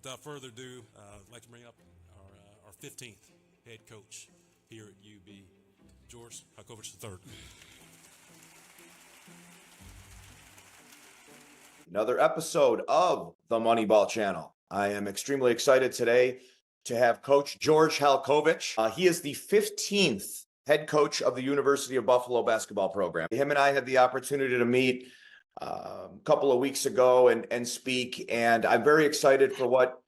without further ado, I'd like to bring up our 15th head coach here at UB, George HALCOVAGE III. Another episode of the Moneyball Channel. I am extremely excited today to have Coach George HALCOVAGE. He is the 15th head coach of the University of Buffalo basketball program. Him and I had the opportunity to meet a couple of weeks ago and speak, and I'm very excited for what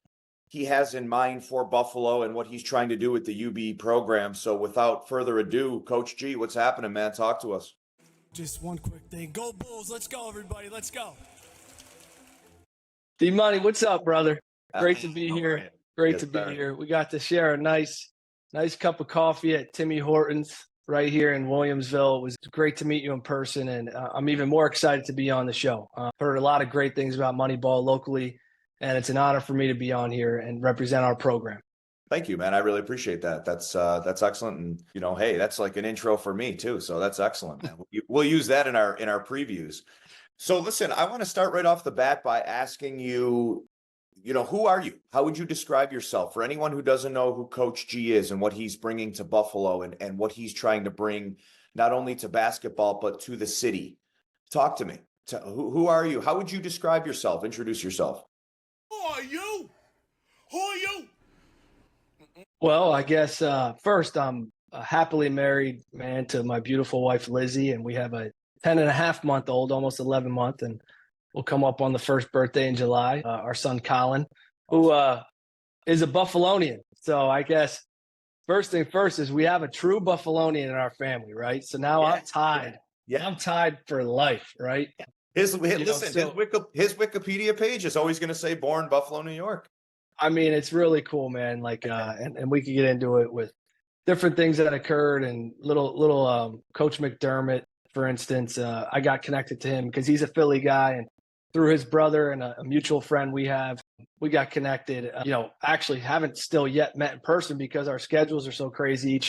he has in mind for Buffalo and what he's trying to do with the UB program. So without further ado, Coach G, what's happening, man? Talk to us. Just one quick thing. Go Bulls. Let's go, everybody. Let's go. D-Money, what's up, brother? Great to be here. Great to be here. We got to share a nice cup of coffee at Timmy Hortons right here in Williamsville. It was great to meet you in person, and I'm even more excited to be on the show. Heard a lot of great things about Moneyball locally, and it's an honor for me to be on here and represent our program. Thank you, man. I really appreciate that. That's excellent. And hey, that's like an intro for me too. So that's excellent, man. We'll use that in our previews. So listen, I want to start right off the bat by asking you, who are you? How would you describe yourself for anyone who doesn't know who Coach G is and what he's bringing to Buffalo and what he's trying to bring not only to basketball, but to the city? Talk to me. Who are you? How would you describe yourself? Introduce yourself. Who are you? Who are you? Well, I guess first, I'm a happily married man to my beautiful wife, Lizzie, and we have a 10-and-a-half-month-old, almost 11-month, and we'll come up on the first birthday in July. Our son, Colin, who is a Buffalonian. So I guess first thing first is we have a true Buffalonian in our family, right? So now I'm tied. Yeah. I'm tied for life, right? His Wikipedia page is always going to say born Buffalo, New York. I mean, it's really cool, man. Like, and we could get into it with different things that occurred and little Coach McDermott, for instance. I got connected to him because he's a Philly guy, and through his brother and a mutual friend we got connected. Actually haven't still yet met in person because our schedules are so crazy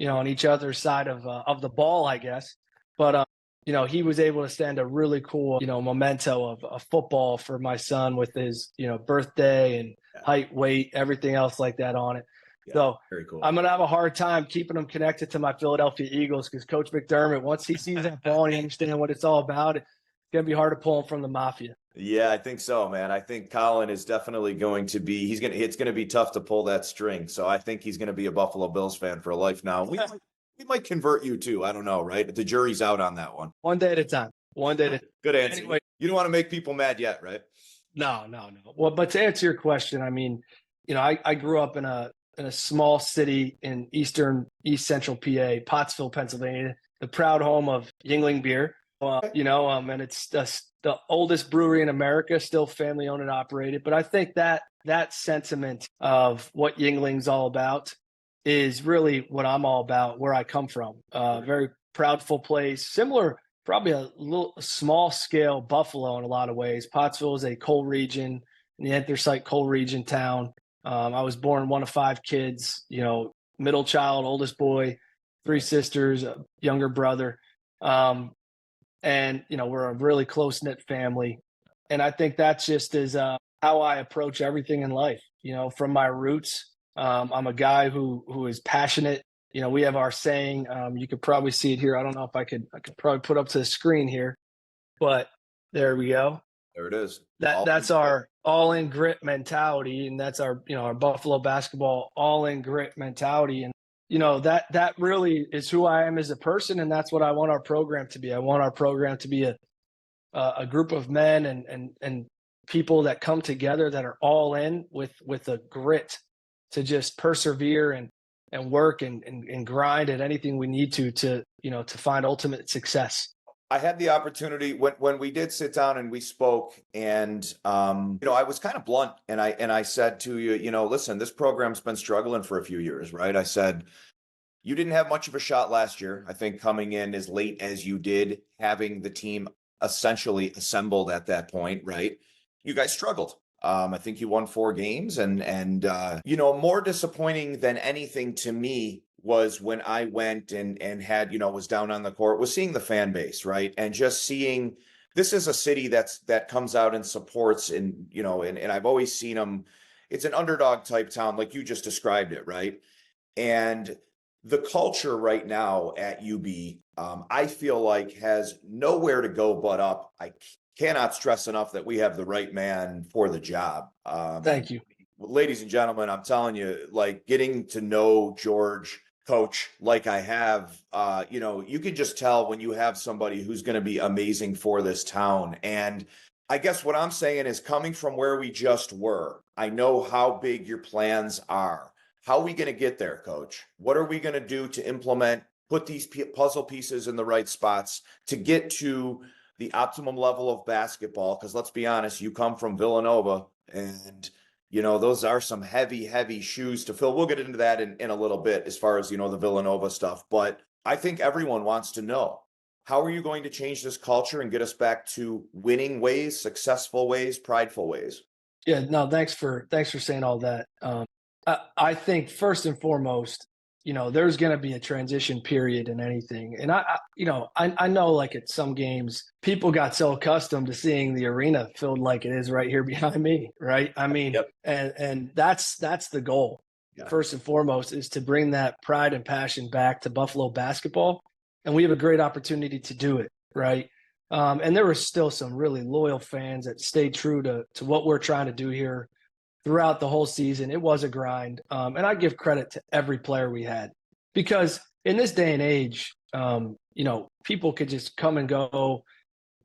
on each other's side of the ball, I guess. But he was able to stand a really cool, memento of football for my son with his, birthday and height, weight, everything else like that on it. Yeah, so very cool. I'm going to have a hard time keeping him connected to my Philadelphia Eagles because Coach McDermott, once he sees that ball and he understands what it's all about, it's going to be hard to pull him from the Mafia. Yeah, I think so, man. I think Colin is definitely going to be, it's going to be tough to pull that string. So I think he's going to be a Buffalo Bills fan for life now. We might convert you too. I don't know, right? The jury's out on that one. One day at a time. Good answer. Anyway, you don't want to make people mad yet, right? No. Well, but to answer your question, I mean, I grew up in a small city in East Central PA, Pottsville, Pennsylvania, the proud home of Yuengling beer. And it's the oldest brewery in America, still family owned and operated. But I think that sentiment of what Yuengling's all about is really what I'm all about, where I come from. Very proudful place, similar, probably a small scale Buffalo in a lot of ways. Pottsville is a coal region, the anthracite coal region town. I was born one of 5 kids, middle child, oldest boy, 3 sisters, a younger brother. And, we're a really close-knit family. And I think that's just how I approach everything in life, from my roots. I'm a guy who is passionate. We have our saying, you could probably see it here. I don't know if I could probably put up to the screen here, but there we go. There it is. That's our all-in grit mentality. And that's our, our Buffalo basketball all-in grit mentality. And, that really is who I am as a person. And that's what I want our program to be. I want our program to be a group of men and people that come together that are all in with a grit to just persevere and work and grind at anything we need to find ultimate success. I had the opportunity when we did sit down and we spoke, and I was kind of blunt, and I said to you, listen, this program's been struggling for a few years, right? I said, you didn't have much of a shot last year. I think coming in as late as you did, having the team essentially assembled at that point, right? You guys struggled. I think you won 4 games, and more disappointing than anything to me was when I went and had, was down on the court, was seeing the fan base, right? And just seeing, this is a city that comes out and supports, and I've always seen them it's an underdog type town, like you just described it, right? And the culture right now at UB, I feel like has nowhere to go but up. I cannot stress enough that we have the right man for the job. Thank you. Ladies and gentlemen, I'm telling you, like getting to know George, coach, like I have, you can just tell when you have somebody who's going to be amazing for this town. And I guess what I'm saying is coming from where we just were, I know how big your plans are. How are we going to get there, coach? What are we going to do to implement, put these puzzle pieces in the right spots to get to the optimum level of basketball? Because let's be honest, you come from Villanova and those are some heavy, heavy shoes to fill. We'll get into that in a little bit as far as, the Villanova stuff. But I think everyone wants to know, how are you going to change this culture and get us back to winning ways, successful ways, prideful ways? Yeah, no, thanks for saying all that. I think first and foremost, there's going to be a transition period in anything. And I know like at some games, people got so accustomed to seeing the arena filled like it is right here behind me. Right. I mean, Yep. and that's the goal. Yeah. First and foremost is to bring that pride and passion back to Buffalo basketball. And we have a great opportunity to do it. Right. And there were still some really loyal fans that stayed true to what we're trying to do here throughout the whole season. It was a grind. And I give credit to every player we had, because in this day and age, people could just come and go.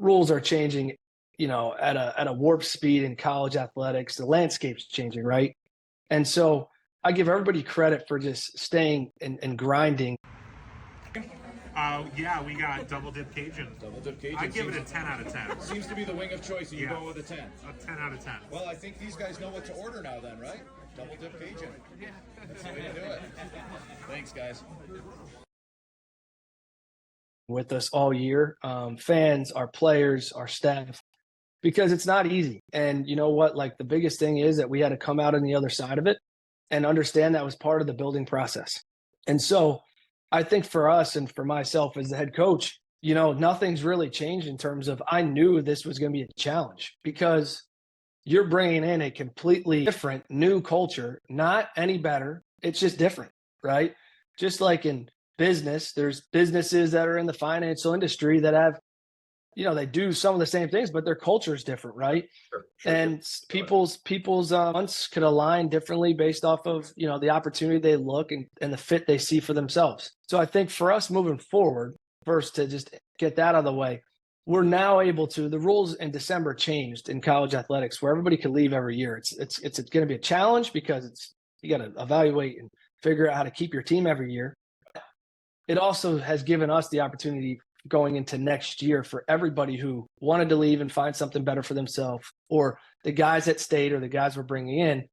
Rules are changing, at a warp speed in college athletics. The landscape's changing, right? And so I give everybody credit for just staying and grinding. Yeah, we got double dip Cajun. Double dip Cajun. I give it a 10 out of 10. Seems to be the wing of choice, and you Yeah. go with a 10. A 10 out of 10. Well, I think these guys know what to order now then, right? Double dip Cajun. That's the way to do it. Thanks, guys. With us all year, fans, our players, our staff, because it's not easy. And you know what? Like the biggest thing is that we had to come out on the other side of it and understand that was part of the building process. And so I think for us and for myself as the head coach, nothing's really changed in terms of, I knew this was going to be a challenge, because you're bringing in a completely different new culture, not any better. It's just different, right? Just like in business, there's businesses that are in the financial industry that have, they do some of the same things, but their culture is different, right? Sure. And people's wants could align differently based off of, the opportunity they look and the fit they see for themselves. So I think for us moving forward, first to just get that out of the way, we're now able to, the rules in December changed in college athletics where everybody can leave every year. It's going to be a challenge because you got to evaluate and figure out how to keep your team every year. It also has given us the opportunity going into next year for everybody who wanted to leave and find something better for themselves, or the guys that stayed or the guys we're bringing in,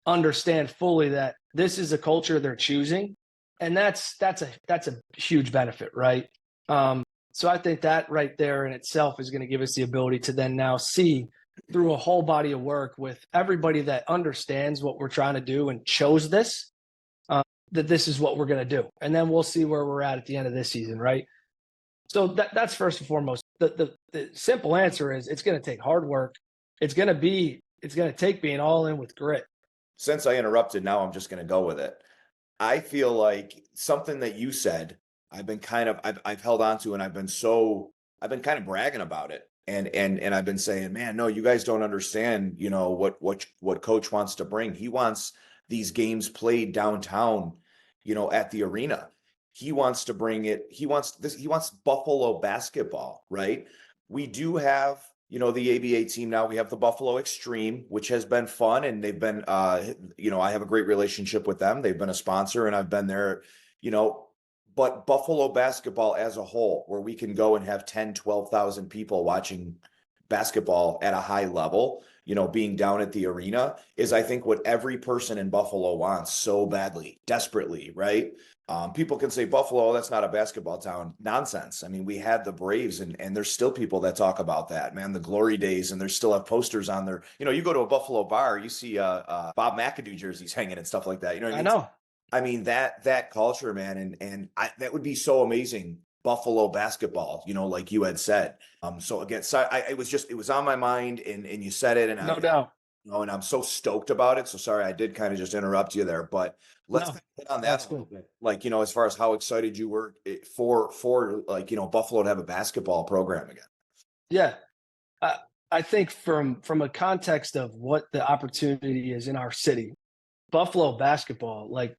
understand fully that this is a culture they're choosing. And that's a huge benefit, right? So I think that right there in itself is going to give us the ability to then now see through a whole body of work with everybody that understands what we're trying to do and chose this, that this is what we're going to do. And then we'll see where we're at the end of this season, right? So that's first and foremost. The simple answer is it's going to take hard work. It's going to take being all in with grit. Since I interrupted, now I'm just going to go with it. I feel like something that you said, I've held on to, and I've been kind of bragging about it. And I've been saying, man, no, you guys don't understand, what coach wants to bring. He wants these games played downtown, at the arena. He wants to bring it. He wants Buffalo basketball, right? We do have, the ABA team now. We have the Buffalo Extreme, which has been fun. And they've been, I have a great relationship with them. They've been a sponsor and I've been there, but Buffalo basketball as a whole, where we can go and have 10, 12,000 people watching basketball at a high level, being down at the arena, is I think what every person in Buffalo wants so badly, desperately, right? People can say Buffalo, that's not a basketball town. Nonsense. I mean, we had the Braves and there's still people that talk about that, man, the glory days, and there's still have posters on there. You go to a Buffalo bar, you see Bob McAdoo jerseys hanging and stuff like that. You know what I mean? I know. I mean, that culture, man, and that would be so amazing. Buffalo basketball, like you had said. So again, it was on my mind, and you said it, and No doubt. And I'm so stoked about it. So sorry, I did kind of just interrupt you there, but let's No, kind of hit on that that's a little cool. bit. Like, as far as how excited you were for like, Buffalo to have a basketball program again. Yeah. I, I think from a context of what the opportunity is in our city, Buffalo basketball, like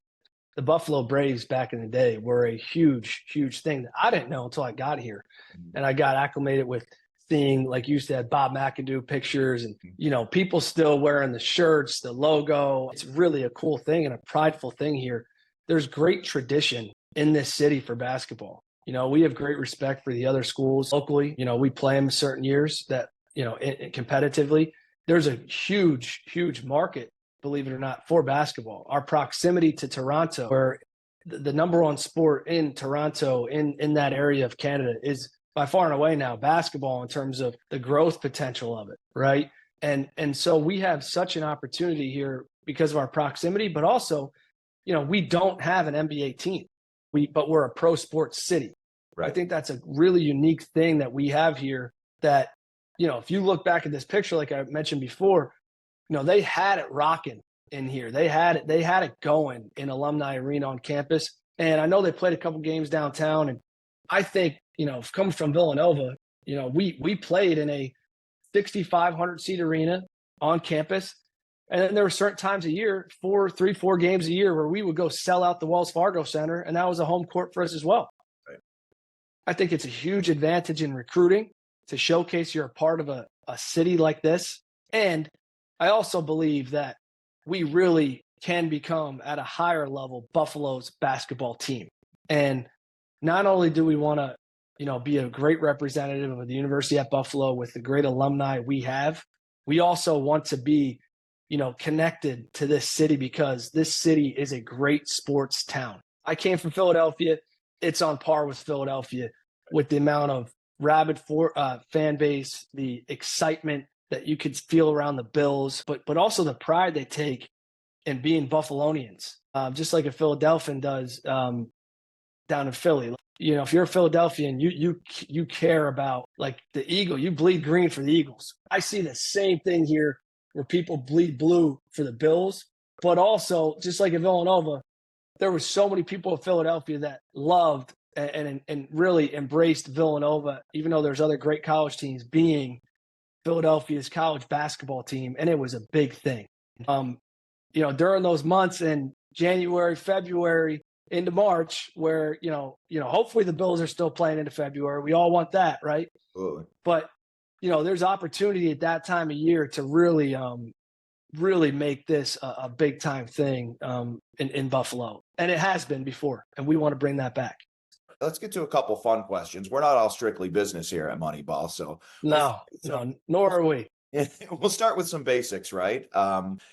the Buffalo Braves back in the day, were a huge, huge thing that I didn't know until I got here. And I got acclimated with seeing, like you said, Bob McAdoo pictures and, people still wearing the shirts, the logo. It's really a cool thing and a prideful thing here. There's great tradition in this city for basketball. We have great respect for the other schools locally. We play them certain years that, competitively. There's a huge, huge market, believe it or not, for basketball. Our proximity to Toronto, where the number one sport in Toronto, in that area of Canada, is by far and away now basketball in terms of the growth potential of it, right? And so we have such an opportunity here because of our proximity, but also, we don't have an NBA team, but we're a pro sports city. Right. I think that's a really unique thing that we have here that, if you look back at this picture, like I mentioned before, they had it rocking in here. They had it going in Alumni Arena on campus. And I know they played a couple games downtown. And I think, coming from Villanova, we played in a 6,500 seat arena on campus. And then there were certain times a year, 4 games a year, where we would go sell out the Wells Fargo Center. And that was a home court for us as well. Right. I think it's a huge advantage in recruiting to showcase you're a part of a city like this. And I also believe that we really can become, at a higher level, Buffalo's basketball team. And not only do we want to, be a great representative of the University at Buffalo with the great alumni we have, we also want to be, connected to this city because this city is a great sports town. I came from Philadelphia. It's on par with Philadelphia with the amount of rabid fan base, the excitement that you could feel around the Bills, but also the pride they take in being Buffalonians, just like a Philadelphian does down in Philly. If you're a Philadelphian, you care about, like, the Eagle. You bleed green for the Eagles. I see the same thing here where people bleed blue for the Bills, but also, just like in Villanova, there were so many people in Philadelphia that loved and really embraced Villanova, even though there's other great college teams, being Philadelphia's college basketball team. And it was a big thing. During those months in January, February, into March, where, hopefully the Bills are still playing into February. We all want that, right? Absolutely. But, there's opportunity at that time of year to really, really make this a big time thing in Buffalo. And it has been before, and we want to bring that back. Let's get to a couple fun questions. We're not all strictly business here at Moneyball, so No, nor are we. we'll start with some basics, right?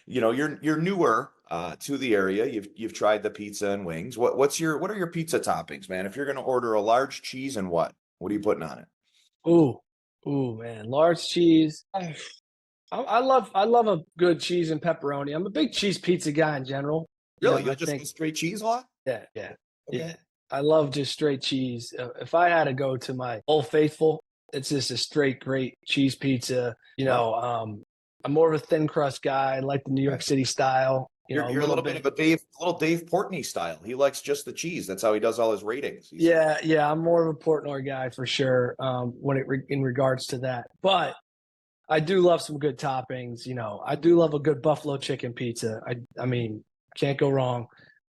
You're newer to the area. You've tried the pizza and wings. What are your pizza toppings, man? If you're going to order a large cheese and what are you putting on it? Ooh, man, large cheese. I love a good cheese and pepperoni. I'm a big cheese pizza guy in general. Really, you'll just go straight cheese a lot? Yeah. Okay. Yeah. I love just straight cheese. If I had to go to my Old Faithful, it's just a straight great cheese pizza. I'm more of a thin crust guy. I like the New York City style. You're a little bit of a Dave Portnoy style. He likes just the cheese. That's how he does all his ratings. Yeah. I'm more of a Portnoy guy for sure. In regards to that, but I do love some good toppings. I do love a good buffalo chicken pizza. I mean, can't go wrong.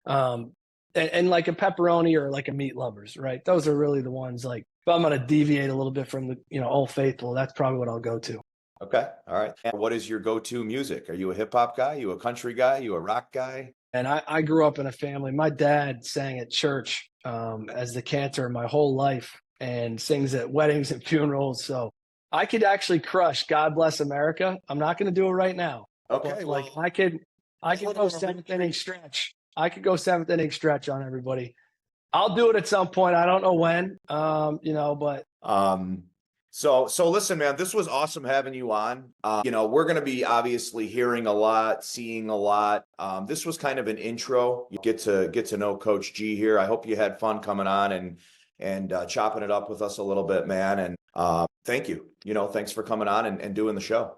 And like a pepperoni or like a meat lovers, right? Those are really the ones. Like, if I'm going to deviate a little bit from the, Old Faithful, that's probably what I'll go to. Okay. All right. And what is your go-to music? Are you a hip hop guy? You a country guy? You a rock guy? And I grew up in a family. My dad sang at church as the cantor my whole life and sings at weddings and funerals. So I could actually crush God Bless America. I'm not going to do it right now. Okay. But, I could go seventh inning stretch. I could go seventh inning stretch on everybody. I'll do it at some point. I don't know when, but. So listen, man, this was awesome having you on. We're going to be obviously hearing a lot, seeing a lot. This was kind of an intro. You get to know Coach G here. I hope you had fun coming on and chopping it up with us a little bit, man. And thank you. Thanks for coming on and doing the show.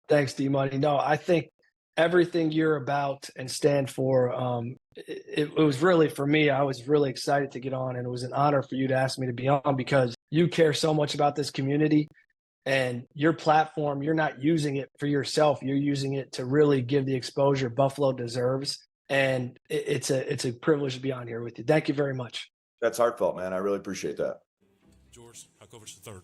Thanks, D Money. No, I think everything you're about and stand for, it was really, for me, I was really excited to get on, and it was an honor for you to ask me to be on because you care so much about this community and your platform. You're not using it for yourself. You're using it to really give the exposure Buffalo deserves. And it's a privilege to be on here with you. Thank you very much. That's heartfelt, man. I really appreciate that. George Halcovage III.